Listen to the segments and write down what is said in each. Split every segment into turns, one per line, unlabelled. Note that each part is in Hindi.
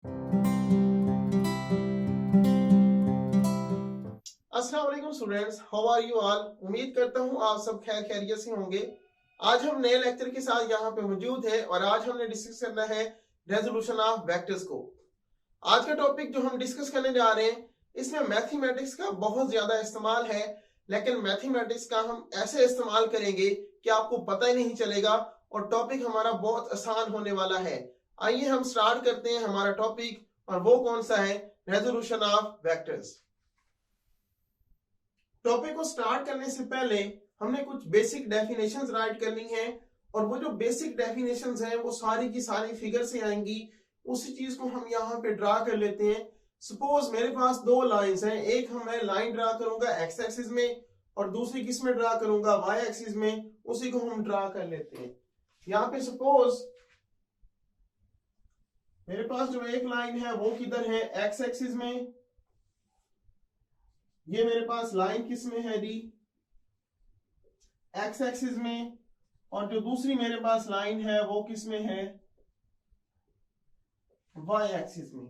अस्सलाम वालेकुम students, how are you all. उम्मीद करता हूँ आप सब खैर खैरियत से होंगे। आज हम नए लेक्चर के साथ यहाँ पे मौजूद है और आज हमने डिस्कस करना है रेजोल्यूशन ऑफ वेक्टर्स को। आज का टॉपिक जो हम डिस्कस करने जा रहे हैं इसमें मैथमेटिक्स का बहुत ज्यादा इस्तेमाल है, लेकिन मैथमेटिक्स का हम ऐसे इस्तेमाल करेंगे कि आपको पता ही नहीं चलेगा और टॉपिक हमारा बहुत आसान होने वाला है। आइए हम स्टार्ट करते हैं हमारा टॉपिक, और वो कौन सा है? Resolution of vectors. टॉपिक को स्टार्ट करने से पहले हमने कुछ बेसिक डेफिनेशंस राइट करनी है, और वो जो बेसिक डेफिनेशंस हैं वो सारी की सारी फिगर से आएंगी। उसी चीज को हम यहाँ पे ड्रा कर लेते हैं। सपोज मेरे पास दो लाइंस हैं, एक मैं लाइन ड्रा करूंगा एक्स एक्सिस में और दूसरी किस में ड्रा करूंगा? वाई एक्सिस में। उसी को हम ड्रा कर लेते हैं। यहाँ पे सपोज मेरे पास जो एक लाइन है वो किधर है? एक्स एक्सिस में। ये मेरे पास लाइन किस में है दी? एक्स एक्सिस में। और जो दूसरी मेरे पास लाइन है वो किस में है? वाई एक्सिस में।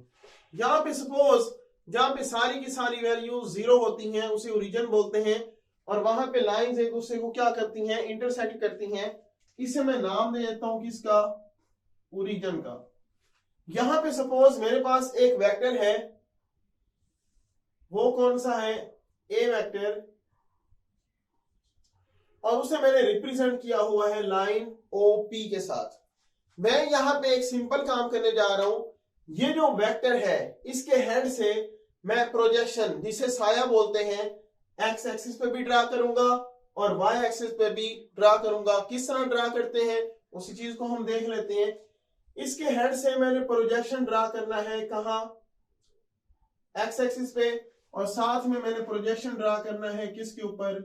यहां पे सपोज जहां पे सारी की सारी वैल्यू जीरो होती हैं उसे ओरिजिन बोलते हैं, और वहां पे लाइंस एक दूसरे को क्या करती हैं? इंटरसेक्ट करती हैं। इसे मैं नाम दे देता हूं किसका? ओरिजिन का। यहां पे सपोज मेरे पास एक वेक्टर है, वो कौन सा है? ए वेक्टर, और उसे मैंने रिप्रेजेंट किया हुआ है लाइन ओ पी के साथ। मैं यहां पे एक सिंपल काम करने जा रहा हूं। ये जो वेक्टर है इसके हेड से मैं प्रोजेक्शन, जिसे साया बोलते हैं, एक्स एक्सिस पे भी ड्रा करूंगा और वाई एक्सिस पे भी ड्रा करूंगा। किस तरह ड्रा करते हैं उसी चीज को हम देख लेते हैं। इसके हेड से मैंने प्रोजेक्शन ड्रा करना है कहां? एक्स एक्सिस पे, और साथ में मैंने प्रोजेक्शन ड्रा करना है किसके ऊपर?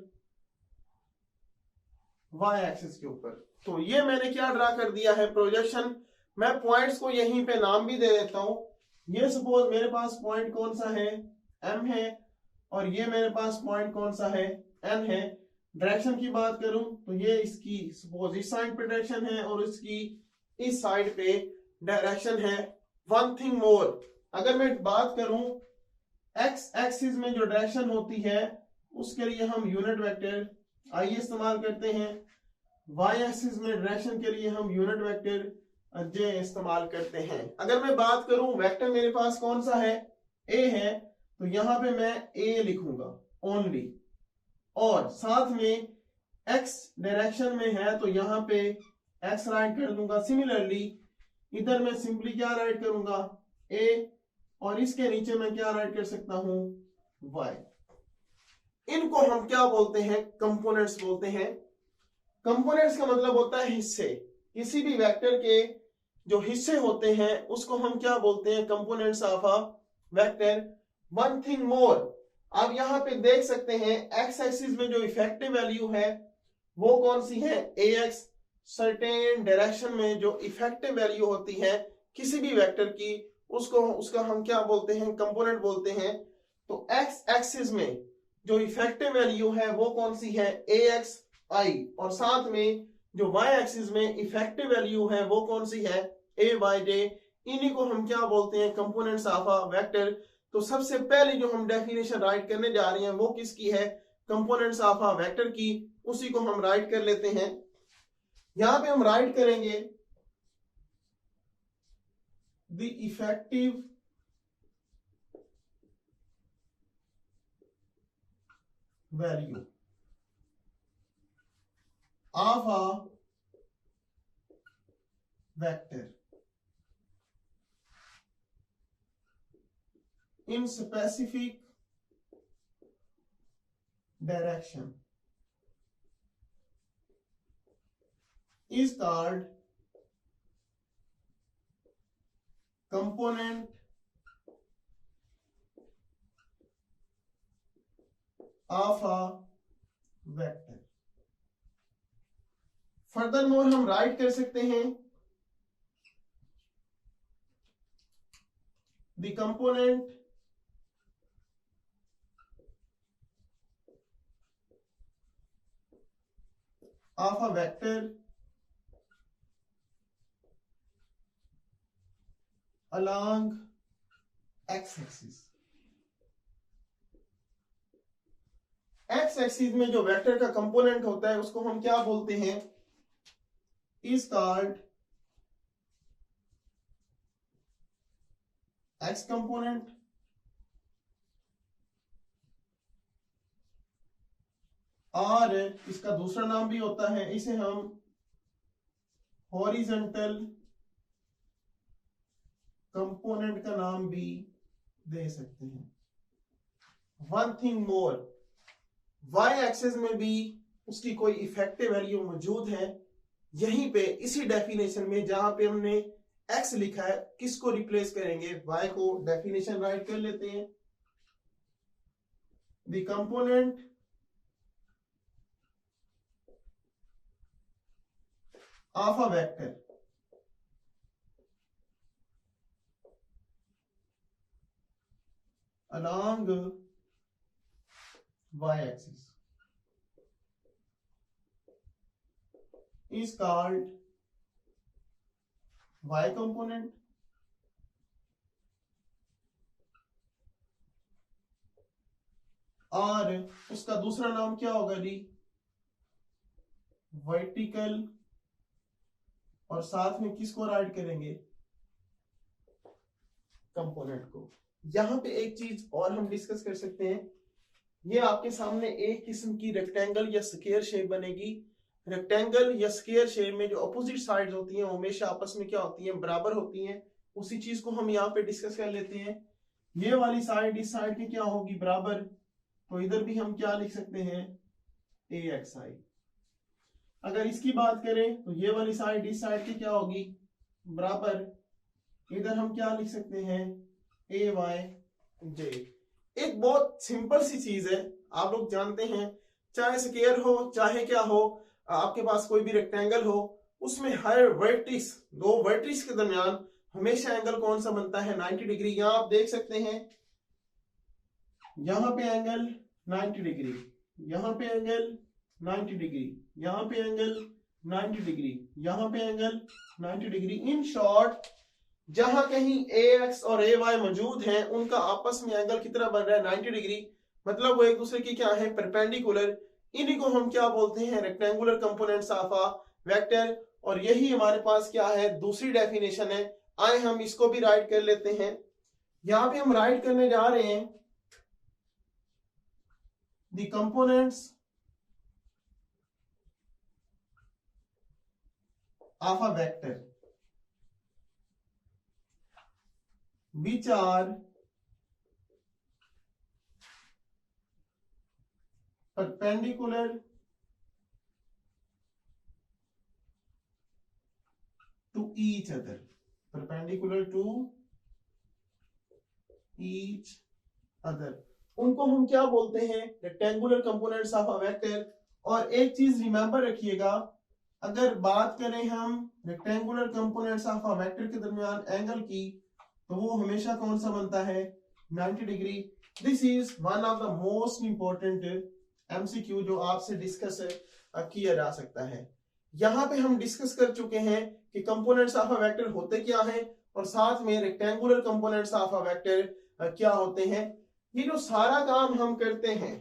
वाई एक्सिस के ऊपर। तो ये मैंने क्या ड्रा कर दिया है? प्रोजेक्शन। मैं पॉइंट्स को यहीं पे नाम भी दे देता हूं। ये सपोज मेरे पास पॉइंट कौन सा है? एम है, और ये मेरे पास पॉइंट कौन सा है? एन है। डायरेक्शन की बात करूं तो ये इसकी सपोज इस साइड पे डायरेक्शन है और इसकी इस साइड पे डायरेक्शन है। वन थिंग मोर, अगर मैं बात करूं एक्स एक्सिस में जो डायरेक्शन होती है उसके लिए हम यूनिट वेक्टर आइए इस्तेमाल करते हैं। वाई एक्सिस में डायरेक्शन के लिए हम यूनिट वेक्टर जे इस्तेमाल करते हैं। अगर मैं बात करूं वेक्टर मेरे पास कौन सा है? ए है, तो यहां पे मैं ए लिखूंगा ओनली, और साथ में एक्स डायरेक्शन में है तो यहां पे एक्स राइट कर दूंगा। सिमिलरली इधर मैं सिंपली क्या राइट करूंगा? ए, और इसके नीचे मैं क्या राइट कर सकता हूं? वाई। इनको हम क्या बोलते हैं? कंपोनेंट्स बोलते हैं। कंपोनेंट्स का मतलब होता है हिस्से। किसी भी वेक्टर के जो हिस्से होते हैं उसको हम क्या बोलते हैं? Components of a vector. One thing मोर, आप यहां पे देख सकते हैं एक्स एक्सिस में जो इफेक्टिव वैल्यू है वो कौन सी है? ए एक्स। सर्टेन डायरेक्शन में जो इफेक्टिव वैल्यू होती है किसी भी वेक्टर की उसका हम क्या बोलते हैं? कंपोनेंट बोलते हैं। तो एक्स एक्सिस में जो इफेक्टिव वैल्यू है वो कौन सी है? ए एक्स आई, और साथ में जो वाई एक्सिस में इफेक्टिव वैल्यू है वो कौन सी है? ए वाई जे। इन्हीं को हम क्या बोलते हैं? Components of a vector. तो सबसे पहले जो हम डेफिनेशन राइट करने जा रहे हैं वो किसकी है? कंपोनेंट्स ऑफ अ वेक्टर की। उसी को हम राइट कर लेते हैं। यहां पे हम राइट करेंगे the effective value of a vector in specific direction is called component of a vector। Furthermore हम राइट कर सकते हैं the component of a vector along x axis. X axis में जो वेक्टर का कंपोनेंट होता है उसको हम क्या बोलते हैं, इज कॉल्ड एक्स कंपोनेंट, और इसका दूसरा नाम भी होता है, इसे हम हॉरिजॉन्टल कंपोनेंट का नाम भी दे सकते हैं। One thing more, Y axis में भी उसकी कोई इफेक्टिव वैल्यू मौजूद है। यहीं पे इसी डेफिनेशन में जहां पे हमने एक्स लिखा है, किसको रिप्लेस करेंगे, वाई को। डेफिनेशन राइट कर लेते हैं। The component of a vector along y-axis is called y component, और उसका दूसरा नाम क्या होगा जी, वर्टिकल, और साथ में किसको राइट करेंगे, कंपोनेंट को। यहां पे एक चीज और हम डिस्कस कर सकते हैं, ये आपके सामने एक किस्म की रेक्टेंगल या स्क्वायर शेप बनेगी। रेक्टेंगल या स्क्वायर शेप में जो अपोजिट साइड्स होती हैं वो हमेशा आपस में क्या होती हैं, बराबर होती हैं। उसी चीज को हम यहाँ पे डिस्कस कर लेते हैं। ये वाली साइड इस साइड की क्या होगी, बराबर, तो इधर भी हम क्या लिख सकते हैं, AXI। अगर इसकी बात करें तो ये वाली साइड इस साइड की क्या होगी, बराबर, इधर हम क्या लिख सकते हैं, AYJ। एक बहुत सिंपल सी चीज है, आप लोग जानते हैं, चाहे स्क्वायर हो चाहे क्या हो, आपके पास कोई भी रेक्टेंगल हो, उसमें हर वर्टिक्स, दो वर्टिक्स के दरमियान हमेशा एंगल कौन सा बनता है, 90 डिग्री। यहां आप देख सकते हैं, यहां पे एंगल 90 डिग्री, यहां पे एंगल 90 डिग्री, यहां पे एंगल 90 डिग्री, यहां पे एंगल 90 डिग्री। इन शॉर्ट, जहां कहीं AX और AY मौजूद हैं, उनका आपस में एंगल कितना बन रहा है, 90 डिग्री। मतलब वो एक दूसरे की क्या है, परपेंडिकुलर। इन्हीं को हम क्या बोलते हैं, rectangular components of a vector. और यही हमारे पास क्या है, दूसरी डेफिनेशन है। आए हम इसको भी राइट कर लेते हैं। यहां पे हम राइट करने जा रहे हैं, the components of a vector which are perpendicular to each other, perpendicular to each other, उनको हम क्या बोलते हैं, rectangular components of a vector. और एक चीज रिमेंबर रखिएगा, अगर बात करें हम rectangular components of a vector के दरमियान एंगल की, तो वो हमेशा कौन सा बनता है, 90 degree. This is one of the most important MCQ जो आपसे डिस्कस किया जा सकता है। यहां पे हम डिस्कस कर चुके हैं कि कंपोनेंट्स ऑफ अ वेक्टर होते क्या हैं, और साथ में rectangular components of a vector क्या होते हैं। ये जो सारा काम हम करते हैं,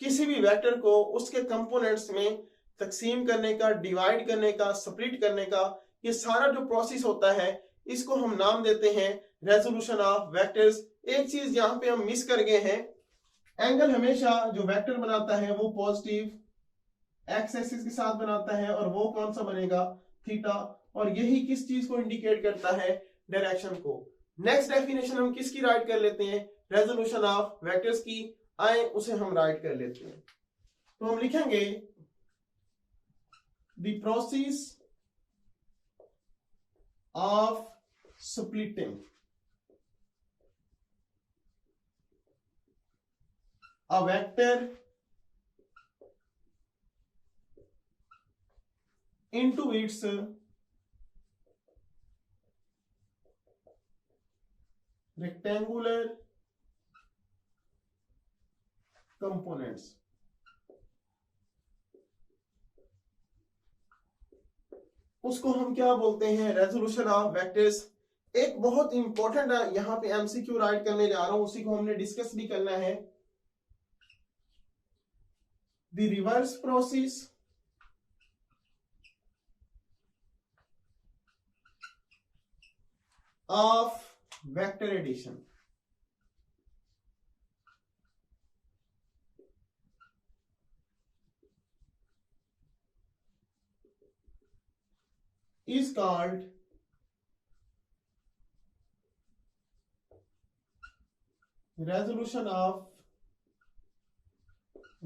किसी भी वेक्टर को उसके कंपोनेंट्स में तकसीम करने का, डिवाइड करने का, स्प्लिट करने का, ये सारा जो प्रोसेस होता है, इसको हम नाम देते हैं रेजोल्यूशन ऑफ वेक्टर्स। एक चीज यहां पे हम मिस कर गए हैं, एंगल हमेशा जो वेक्टर बनाता है वो पॉजिटिव एक्स एक्सिस के साथ बनाता है, और वो कौन सा बनेगा, थीटा। और यही किस चीज को इंडिकेट करता है, डायरेक्शन को। नेक्स्ट डेफिनेशन हम किसकी राइट कर लेते हैं, रेजोल्यूशन ऑफ वेक्टर्स की। आए उसे हम राइट कर लेते हैं। तो हम लिखेंगे the process of splitting a vector into its rectangular components। उसको हम क्या बोलते हैं, रेजोल्यूशन ऑफ वेक्टर्स। एक बहुत इंपॉर्टेंट यहाँ पे एमसीक्यू राइट करने जा रहा हूं, उसी को हमने डिस्कस भी करना है। The reverse process of vector addition. is called resolution of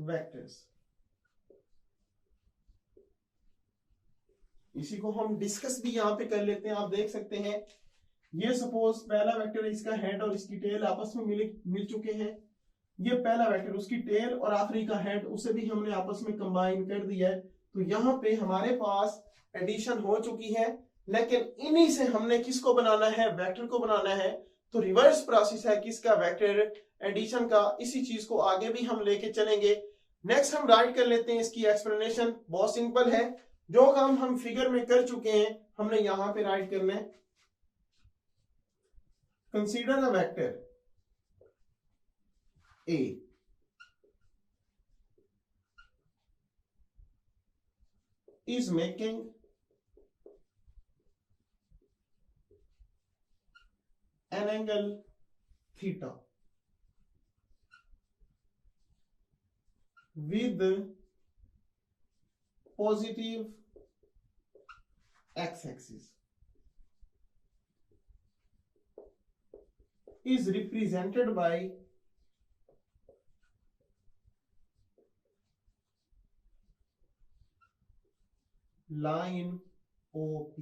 vectors। इसी को हम डिस्कस भी यहां पे कर लेते हैं। आप देख सकते हैं ये सपोज पहला वेक्टर इसका हेड और इसकी टेल आपस में मिल चुके हैं। ये पहला वेक्टर उसकी टेल और आखिरी का हेड उसे भी हमने आपस में कंबाइन कर दिया है। तो यहाँ पे हमारे पास एडिशन हो चुकी है, लेकिन इन्हीं से हमने किसको बनाना है, वेक्टर को बनाना है। तो रिवर्स प्रोसेस है किसका, वेक्टर एडिशन का। इसी चीज को आगे भी हम लेके चलेंगे। नेक्स्ट हम राइट कर लेते हैं इसकी एक्सप्लेनेशन। बहुत सिंपल है, जो काम हम फिगर में कर चुके हैं हमने यहां पे राइट करना है। Consider a vector A is making an angle theta with positive x-axis is represented by line OP।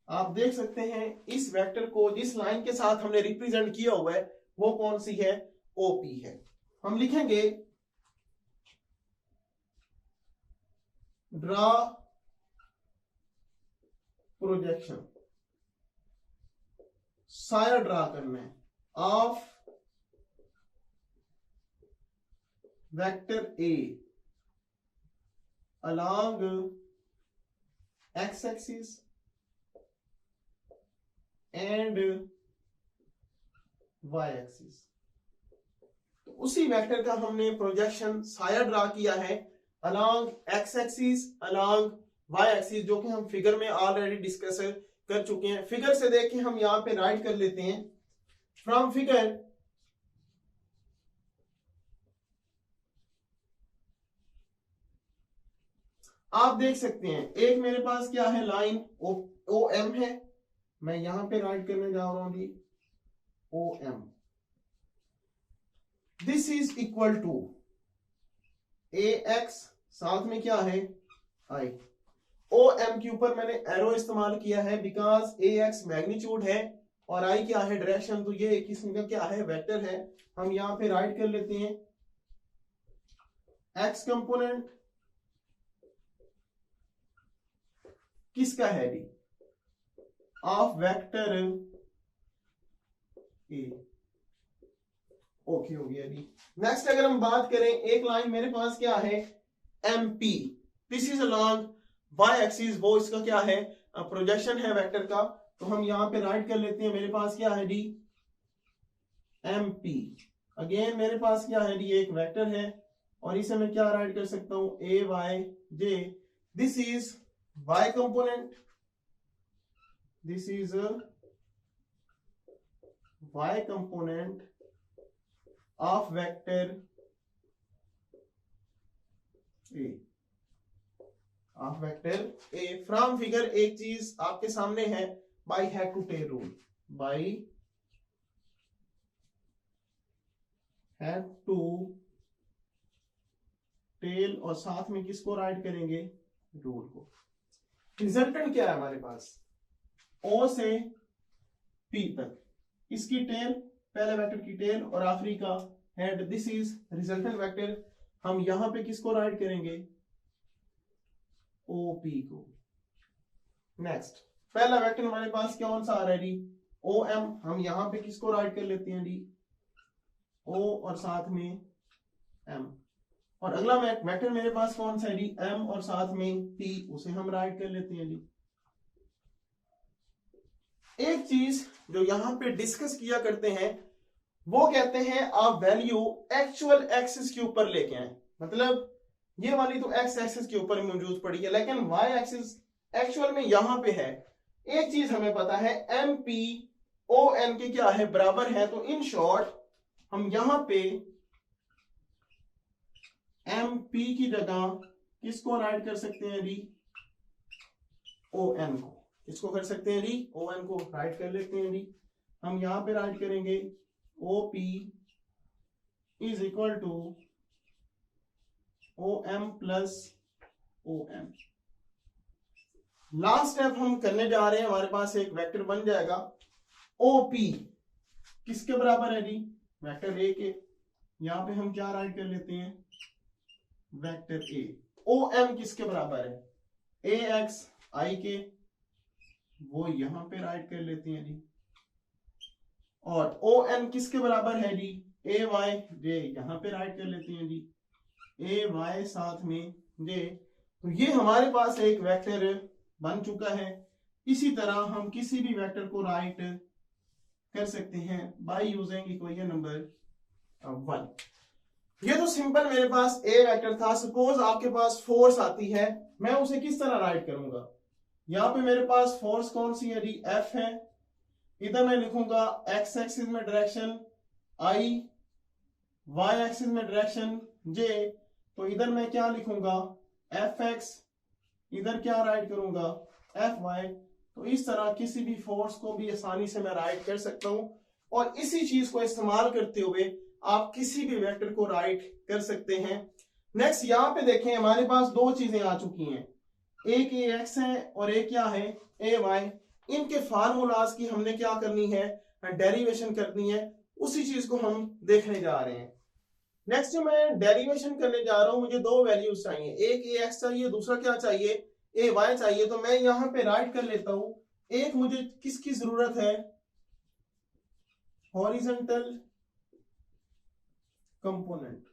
आप देख सकते हैं इस वेक्टर को जिस लाइन के साथ हमने रिप्रेजेंट किया हुआ है वो कौन सी है, OP है। हम लिखेंगे ड्रा प्रोजेक्शन, साया ड्रा करना है of vector A along x-axis and y-axis। तो उसी वेक्टर का हमने प्रोजेक्शन साया ड्रा किया है along x-axis, along y-axis, जो कि हम फिगर में ऑलरेडी डिस्कस कर चुके हैं। फिगर से देख के हम यहां पे राइट कर लेते हैं। फ्रॉम फिगर आप देख सकते हैं एक मेरे पास क्या है, लाइन OM है। मैं यहां पे राइट करने जा रहा हूं जी OM। This is equal to AX, साथ में क्या है I। OM के ऊपर मैंने एरो इस्तेमाल किया है बिकॉज AX मैग्नीट्यूड है और I क्या है, डायरेक्शन। तो ये एक किस्म का क्या है, वेक्टर है। हम यहां पे राइट कर लेते हैं X कंपोनेंट किसका है D, of vector A। Okay हो गया डी। नेक्स्ट अगर हम बात करें, एक लाइन मेरे पास क्या है MP, this is along Y axis, वो इसका क्या है, प्रोजेक्शन है वेक्टर का। तो हम यहां पे राइट कर लेते हैं, मेरे पास क्या है डी MP। अगेन मेरे पास क्या है डी, एक वेक्टर है और इसे मैं क्या राइट कर सकता हूं AYJ। This is y component, this is a y component of vector A, of vector A। From figure एक चीज आपके सामने है, by head to tail rule, by head to tail, और साथ में किसको राइट करेंगे, रूल को। रिजल्टेंट क्या है हमारे पास, O से P तक, इसकी टेल, पहले वेक्टर की टेल और आखिरी का head, this is resultant vector. हम यहां पे किसको राइट करेंगे, OP को। नेक्स्ट पहला वेक्टर हमारे पास कौन सा आ रहा है डी, OM। हम यहां पे किसको राइट कर लेते हैं डी, O और साथ में M। और अगला वेक्टर मेरे पास कौन सा है डी, M और साथ में P, उसे हम राइट कर लेते हैं डी। एक चीज जो यहां पे डिस्कस किया करते हैं वो कहते हैं आप वैल्यू एक्चुअल एक्सिस के ऊपर लेके आए, मतलब ये वाली तो एक्स एक्सिस के ऊपर मौजूद पड़ी है लेकिन वाई एक्सिस एक्चुअल में यहां पे है। एक चीज हमें पता है एम पी ओ एन के क्या है बराबर है, तो इन शॉर्ट हम यहां पे एम पी की जगह किसको राइट कर सकते हैं जी, ओ एन को। किसको कर सकते हैं जी, ओ एन को राइट कर लेते हैं जी। हम यहां पे राइट करेंगे O P is equal to O M plus O N. Last step हम करने जा रहे हैं, हमारे पास एक वेक्टर बन जाएगा ओपी किसके बराबर है जी, वेक्टर ए के। यहां पे हम क्या राइट कर लेते हैं, वेक्टर ए। ओ एम किसके बराबर है, ए एक्स आई के, वो यहां पे राइट कर लेते हैं जी। और ओ एन किसके बराबर है जी, ए वाई जे, यहां पे राइट कर लेते हैं जी, ए वाई साथ में जे। तो ये हमारे पास एक वेक्टर बन चुका है। इसी तरह हम किसी भी वेक्टर को राइट कर सकते हैं बाय यूजिंग इक्वेशन नंबर 1। ये तो सिंपल मेरे पास ए वेक्टर था। सपोज आपके पास फोर्स आती है, मैं उसे किस तरह राइट करूंगा, यहां पे मेरे पास फोर्स कौन सी है जी, एफ है। इधर मैं लिखूंगा एक्स एक्सिस में डायरेक्शन आई, वाई एक्सिस में डायरेक्शन जे। तो इधर मैं क्या लिखूंगा, एफ एक्स, इधर क्या राइट करूंगा, एफ वाई। तो इस तरह किसी भी फोर्स को भी आसानी से मैं राइट कर सकता हूं, और इसी चीज को इस्तेमाल करते हुए आप किसी भी वेक्टर को राइट कर सकते हैं। नेक्स्ट यहां पे देखें, हमारे पास दो चीजें आ चुकी हैं, एक ए एक्स है और एक क्या है, ए वाई। इनके फार्मूलाज की हमने क्या करनी है, डेरिवेशन करनी है। उसी चीज को हम देखने जा रहे हैं। नेक्स्ट मैं डेरिवेशन करने जा रहा हूं, मुझे दो वैल्यूज चाहिए, एक ए एक्स चाहिए, दूसरा क्या चाहिए, ए वाई चाहिए। तो मैं यहां पे राइट कर लेता हूं, एक मुझे किसकी जरूरत है, हॉरिजॉन्टल कंपोनेंट,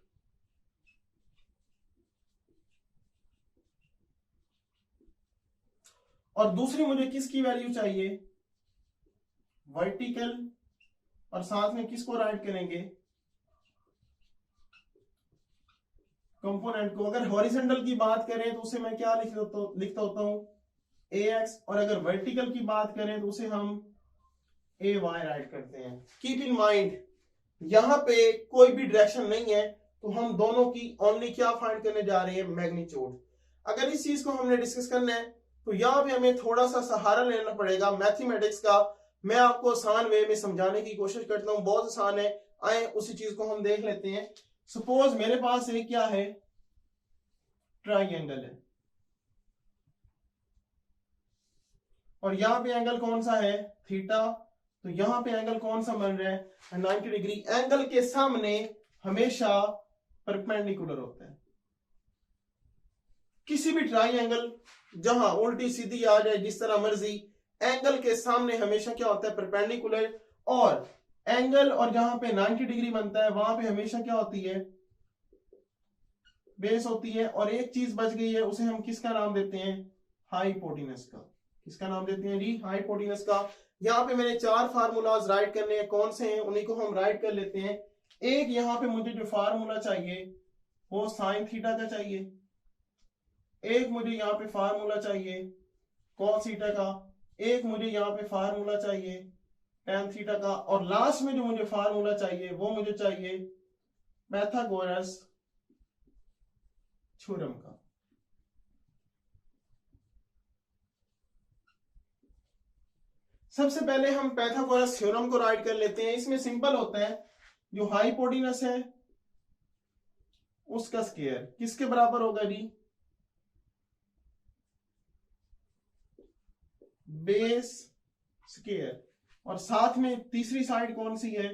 और दूसरी मुझे किसकी वैल्यू चाहिए, वर्टिकल। और साथ में किसको राइट करेंगे, कंपोनेंट को। अगर हॉरिजॉन्टल की बात करें तो उसे मैं क्या लिखता होता हूं, ए एक्स, और अगर वर्टिकल की बात करें तो उसे हम ए वाई राइट करते हैं। कीप इन माइंड यहां पे कोई भी डायरेक्शन नहीं है, तो हम दोनों की ओनली क्या फाइंड करने जा रहे हैं, मैग्नीट्यूड। अगर इस चीज को हमने डिस्कस करना है तो यहां पे हमें थोड़ा सा सहारा लेना पड़ेगा मैथमेटिक्स का। मैं आपको आसान वे में समझाने की कोशिश करता हूं, बहुत आसान है। आए उसी चीज को हम देख लेते हैं। सपोज मेरे पास एक क्या है, ट्राइंगल है, और यहां पे एंगल कौन सा है, थीटा। तो यहां पे एंगल कौन सा बन रहा है, 90 डिग्री। एंगल के सामने हमेशा परपेंडिकुलर होता है। किसी भी ट्राइंगल जहां उल्टी सीधी आ जाए, जिस तरह मर्जी, एंगल के सामने हमेशा क्या होता है, परपेंडिकुलर। और एंगल और जहां पे 90 डिग्री बनता है वहां पे हमेशा क्या होती है, बेस होती है। और एक चीज बच गई है, उसे हम किसका नाम देते हैं, हाइपोटेनस का। किसका नाम देते हैं जी, हाइपोटेनस का। यहाँ पे मैंने चार फार्मूलाज राइट करने हैं, कौन से हैं उन्हीं को हम राइट कर लेते हैं। एक यहाँ पे मुझे जो फार्मूला चाहिए वो साइन थीटा का चाहिए, एक मुझे यहाँ पे फार्मूला चाहिए कॉस थीटा का, एक मुझे यहाँ पे फार्मूला चाहिए tan थीटा का, और लास्ट में जो मुझे फार्मूला चाहिए वो मुझे चाहिए पाइथागोरस थ्योरम का। सबसे पहले हम पाइथागोरस थ्योरम को राइट कर लेते हैं। इसमें सिंपल होता है, जो हाइपोटेनस है उसका स्क्वायर किसके बराबर होगा जी, बेस स्क्वायर। और साथ में तीसरी साइड कौन सी है,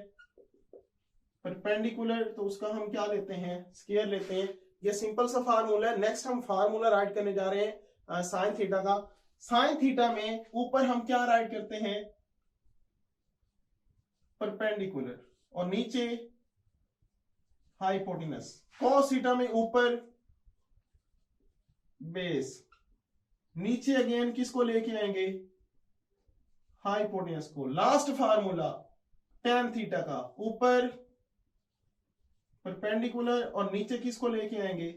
परपेंडिकुलर, तो उसका हम क्या लेते हैं, स्क्वायर लेते हैं। ये सिंपल सा फार्मूला है। नेक्स्ट हम फार्मूला राइट करने जा रहे हैं साइन थीटा का। साइन थीटा में ऊपर हम क्या राइट करते हैं, परपेंडिकुलर, और नीचे हाइपोटेनस। कॉस थीटा में ऊपर बेस, नीचे अगेन किसको लेके आएंगे, हाइपोटेनस को। लास्ट फार्मूला tan थीटा का, ऊपर परपेंडिकुलर और नीचे किसको लेके आएंगे,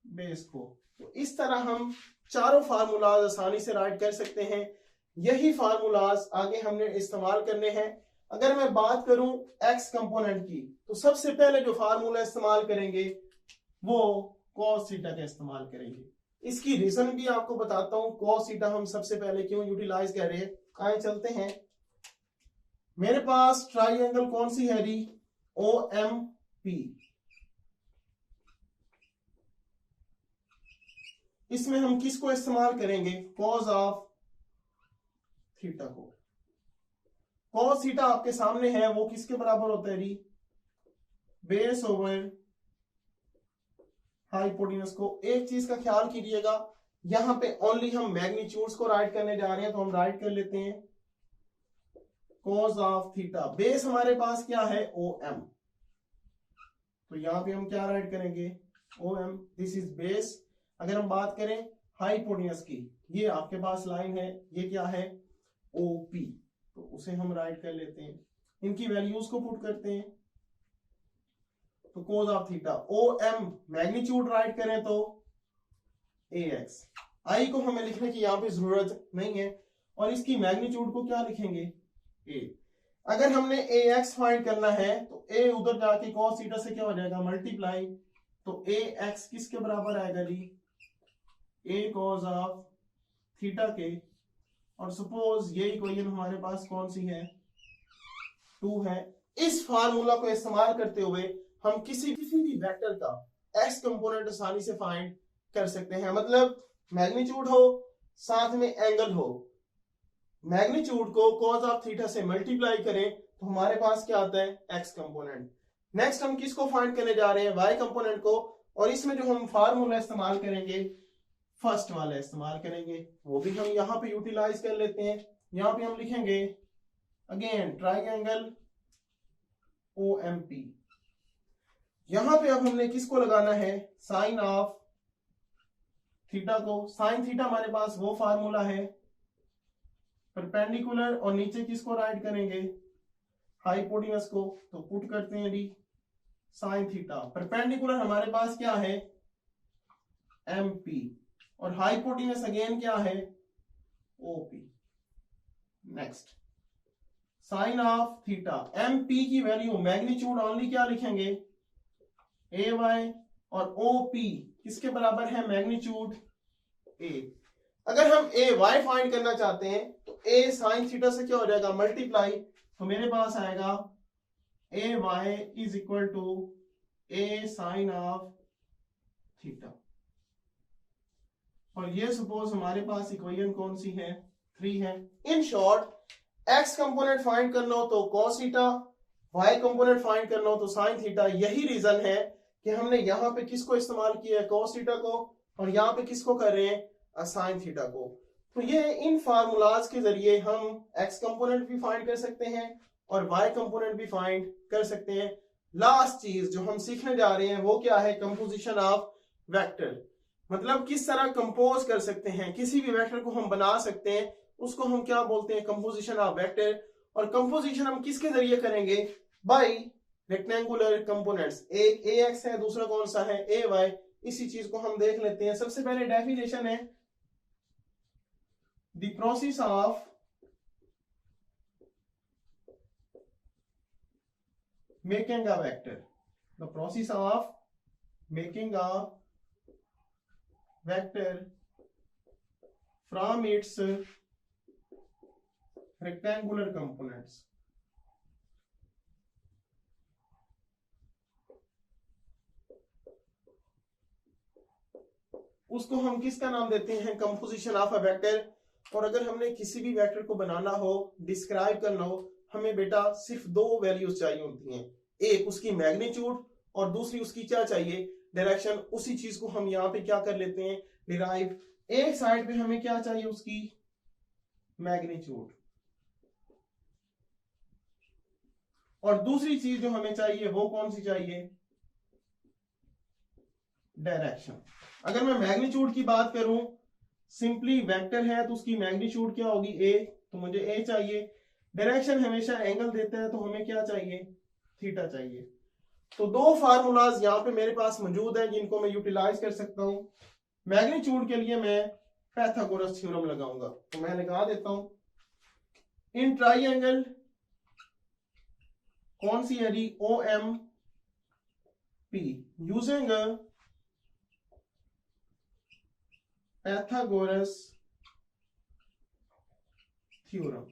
बेस को। तो इस तरह हम चारों फार्मूलाज आसानी से राइट कर सकते हैं। यही फार्मूलाज आगे हमने इस्तेमाल करने हैं। अगर मैं बात करूं एक्स कंपोनेंट की, तो सबसे पहले जो फार्मूला इस्तेमाल करेंगे वो cos थीटा का इस्तेमाल करेंगे। इसकी रीजन भी आपको बताता हूं, cos थीटा हम सबसे पहले क्यों यूटिलाइज कर रहे हैं। आए चलते हैं, मेरे पास ट्राइंगल कौन सी है री, OMP। इसमें हम किसको इस्तेमाल करेंगे, cos ऑफ थीटा को। cos थीटा आपके सामने है, वो किसके बराबर होता है री, बेस ओवर हाइपोटेनस को। एक चीज का ख्याल कीजिएगा, यहां पे ओनली हम मैग्नीट्यूड्स को राइट करने जा रहे हैं, तो हम राइट कर लेते हैं cos ऑफ थीटा। बेस हमारे पास क्या है, OM, तो यहां पे हम क्या राइट करेंगे, OM, दिस इज बेस। अगर हम बात करें हाइपोटेनस की, ये आपके पास लाइन है, ये क्या है, OP, तो उसे हम राइट कर लेते हैं। इनकी वैल्यूज को पुट करते हैं, तो cos of theta, OM magnitude right करें तो AX। I को हमें लिखने की यहां पे जरूरत नहीं है, और इसकी मैग्नीट्यूड को क्या लिखेंगे, A। अगर हमने AX फाइंड करना है तो A उधर जाके cos थीटा से क्या हो जाएगा, मल्टीप्लाई, तो AX किसके बराबर आएगा जी, A cos ऑफ थीटा के। और सपोज ये इक्वेशन हमारे पास कौन सी है, 2 है। इस फार्मूला को इस्तेमाल करते हुए हम किसी भी वेक्टर का एक्स कंपोनेंट आसानी से फाइंड कर सकते हैं। मतलब मैग्नीट्यूड हो, साथ में एंगल हो, मैग्नीट्यूड को cos ऑफ थीटा से मल्टीप्लाई करें तो हमारे पास क्या आता है, एक्स कंपोनेंट। नेक्स्ट हम किसको फाइंड करने जा रहे हैं, वाई कंपोनेंट को। और इसमें जो हम फार्मूला इस्तेमाल करेंगे, फर्स्ट वाला इस्तेमाल करेंगे, वो भी हम यहां पे यूटिलाइज कर लेते हैं। यहां पे हम लिखेंगे अगेन ट्राइंगल OMP। यहां पे अब हमने किसको लगाना है, साइन ऑफ थीटा को। साइन थीटा हमारे पास वो फार्मूला है, परपेंडिकुलर और नीचे किसको राइट करेंगे, हाइपोटेनस को, तो पुट करते हैं डी साइन थीटा। परपेंडिकुलर हमारे पास क्या है, MP, और हाइपोटेनस अगेन क्या है, OP। Next sine of theta, MP की वैल्यू मैग्नीट्यूड ओनली क्या लिखेंगे, AY, और OP किसके बराबर है, मैग्नीट्यूड A। अगर हम AY फाइंड करना चाहते हैं तो A साइन थीटा से क्या हो जाएगा, मल्टीप्लाई, तो मेरे पास आएगा AY is equal to A sine of theta. और ये सपोज हमारे पास इक्वेशन कौन सी है, 3 है। In short X component find करना हो तो cos theta, Y component find करना हो तो साइन थीटा। यही रीजन है कि हमने यहां पे किसको इस्तेमाल किया है, cos थीटा को, और यहां पे किसको कर रहे हैं, साइन थीटा को। तो ये इन फार्मूलाज के जरिए हम एक्स कंपोनेंट भी फाइंड कर सकते हैं और वाई कंपोनेंट भी फाइंड कर सकते हैं। लास्ट चीज जो हम सीखने जा रहे हैं वो क्या है, कंपोजिशन ऑफ वेक्टर। मतलब किस तरह कंपोज कर सकते हैं, किसी भी वेक्टर को हम बना सकते हैं, उसको हम क्या बोलते हैं, कंपोजिशन ऑफ वेक्टर। और कंपोजिशन हम किसके जरिए करेंगे, बाय रेक्टेंगुलर कंपोनेंट्स। एक AX है, दूसरा कौन सा है, AY। इसी चीज को हम देख लेते हैं। सबसे पहले डेफिनेशन है, the process of making a vector, the process of making a vector from its rectangular components। उसको हम किसका नाम देते हैं, कंपोजिशन ऑफ अ वेक्टर। और अगर हमने किसी भी वेक्टर को बनाना हो, डिस्क्राइब करना हो, हमें बेटा सिर्फ 2 वैल्यूज चाहिए होती हैं, एक उसकी मैग्नीट्यूड और दूसरी उसकी क्या चाहिए, डायरेक्शन। उसी चीज को हम यहाँ पे क्या कर लेते हैं, डिराइव। एक साइड पे हमें क्या चाहिए, उसकी मैग्नीट्यूड, और दूसरी चीज जो हमें चाहिए वो कौन सी चाहिए, डायरेक्शन। अगर मैं मैग्नीट्यूड की बात करूं, सिंपली वेक्टर है तो उसकी मैग्नीट्यूड क्या होगी ए, तो मुझे ए चाहिए। डायरेक्शन हमेशा एंगल देता है तो हमें क्या चाहिए, थीटा चाहिए। तो दो फार्मूलाज यहाँ पे मेरे पास मौजूद है जिनको मैं यूटिलाइज कर सकता हूँ। मैग्नीट्यूड के लिए मैं पाइथागोरस थ्योरम लगाऊंगा, तो मैं लगा देता हूं। इन ट्राइंगल कौन सी है जी, O M P, using Pythagoras theorem.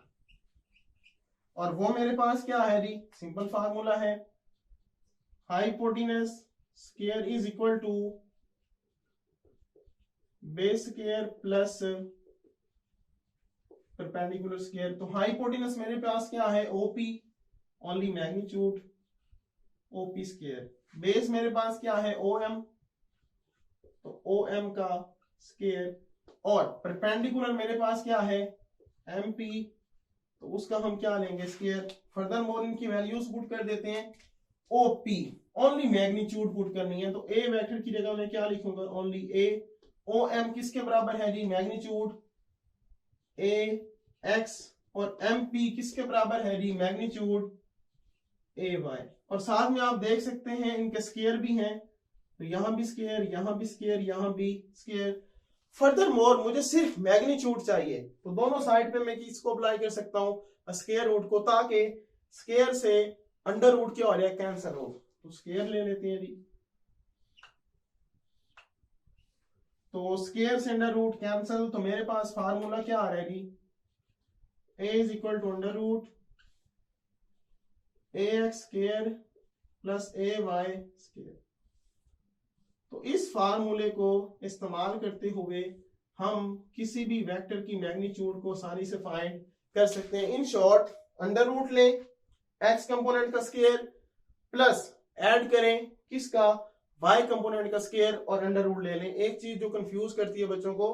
और वो मेरे पास क्या है जी, सिंपल फार्मूला है, hypotenuse square is equal to base square plus perpendicular square. तो हाइपोटेनस मेरे पास क्या है, OP, only magnitude OP square. Base मेरे पास क्या है, ओएम, तो ओएम का स्क्वायर। और परपेंडिकुलर मेरे पास क्या है, एमपी, तो उसका हम क्या लेंगे, स्क्वायर। फर्दर मोर इनकी वैल्यूज पुट कर देते हैं। ओपी ओनली मैग्नीट्यूड पुट करनी है, तो ए वेक्टर की जगह मैं क्या लिखूंगा, ओनली ए। ओ एम किसके बराबर है जी, मैग्नीट्यूड ए एक्स, और एम पी किसके बराबर है जी, मैग्नीट्यूड ए वाई। और साथ में आप देख सकते हैं इनके स्क्वायर भी हैं, तो यहां भी स्क्वायर, यहां भी स्क्वायर, यहां भी स्क्वायर। फर्दर मोर मुझे सिर्फ मैग्नीट्यूड चाहिए, तो दोनों साइड पे मैं किसको अप्लाई कर सकता हूं, स्क्वायर रूट को, ताकि स्क्वायर से अंडर रूट क्या हो जाए, कैंसिल हो। तो स्क्वायर ले लेते हैं जी, तो स्क्वायर से अंडर रूट कैंसिल। तो मेरे पास फार्मूला क्या आ रहा है जी, a is equal to under root A X square plus A Y square. तो इस फार्मूले को इस्तेमाल करते हुए हम किसी भी वेक्टर की मैग्नीट्यूड को आसानी से फाइंड कर सकते हैं। इन शॉर्ट, अंडर रूट लें एक्स कंपोनेंट का स्क्वायर, प्लस ऐड करें किसका, y कंपोनेंट का स्क्वायर, और अंडर रूट ले लें। एक चीज जो कंफ्यूज करती है बच्चों को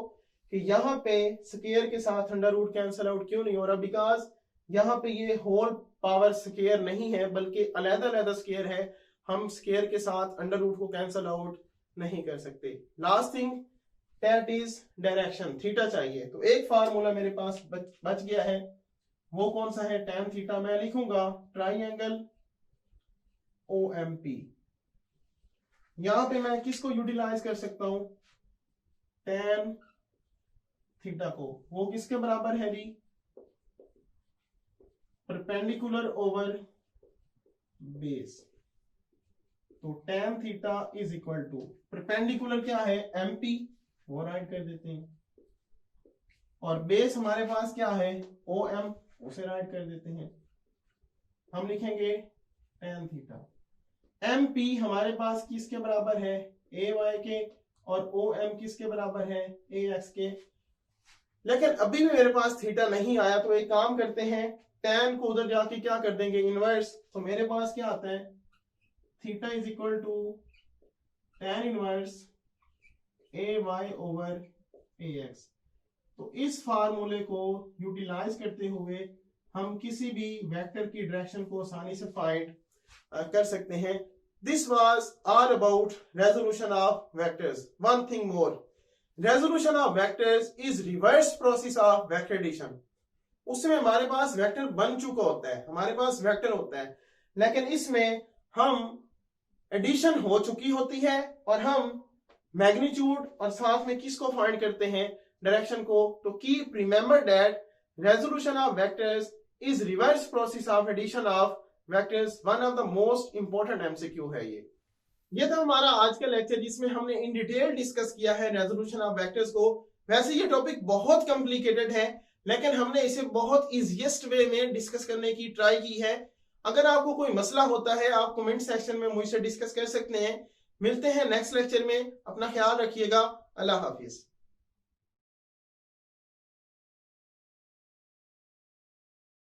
कि यहाँ पे स्क्वायर के साथ अंडर रूट कैंसिल आउट क्यों नहीं हो रहा, बिकॉज यहाँ पे ये होल पावर स्क्वायर नहीं है बल्कि अलग-अलग स्क्वायर है। हम स्क्वायर के साथ अंडर रूट को कैंसिल आउट नहीं कर सकते। Last thing that is direction, theta चाहिए। तो एक फार्मूला मेरे पास बच गया है, वो कौन सा है, tan थीटा। मैं लिखूंगा ट्राइंगल OMP। यहां पे मैं किसको यूटिलाइज कर सकता हूं, tan थीटा को। वो किसके बराबर है जी, परपेंडिकुलर ओवर बेस। तो tan theta is equal to, perpendicular क्या है, MP, वो राइट कर देते हैं, और बेस हमारे पास क्या है, OM, उसे राइट कर देते हैं। हम लिखेंगे tan थीटा। MP हमारे पास किसके बराबर है, AY के, और OM किसके बराबर है, AX के। लेकिन अभी भी मेरे पास थीटा नहीं आया, तो एक काम करते हैं, tan को उधर जाके क्या कर देंगे, इनवर्स। तो मेरे पास क्या आता है, theta is equal to tan inverse AY over AX। तो इस फार्मूले को यूटिलाइज करते हुए हम किसी भी वेक्टर की डायरेक्शन को आसानी से फाइंड कर सकते हैं। This was all about resolution of vectors. One thing more, resolution of vectors is reverse process of vector addition. उसमें हमारे पास वेक्टर बन चुका होता है, हमारे पास वेक्टर होता है, लेकिन इसमें हम एडिशन हो चुकी होती है और हम मैग्नीट्यूड और साथ में किसको फाइंड करते हैं, डायरेक्शन को। तो keep remember that resolution of vectors is reverse process of addition of vectors. One of the most important MCQ है ये था हमारा आज का लेक्चर, जिसमें हमने इन डिटेल डिस्कस किया है रेजोल्यूशन ऑफ वेक्टर्स को। वैसे ये टॉपिक बहुत कॉम्प्लिकेटेड है, लेकिन हमने इसे बहुत इजीएस्ट वे में डिस्कस करने की ट्राई की है। अगर आपको कोई मसला होता है, आप कमेंट सेक्शन में मुझसे डिस्कस कर सकते हैं। मिलते हैं नेक्स्ट लेक्चर में, अपना ख्याल रखिएगा। अल्लाह हाफिज।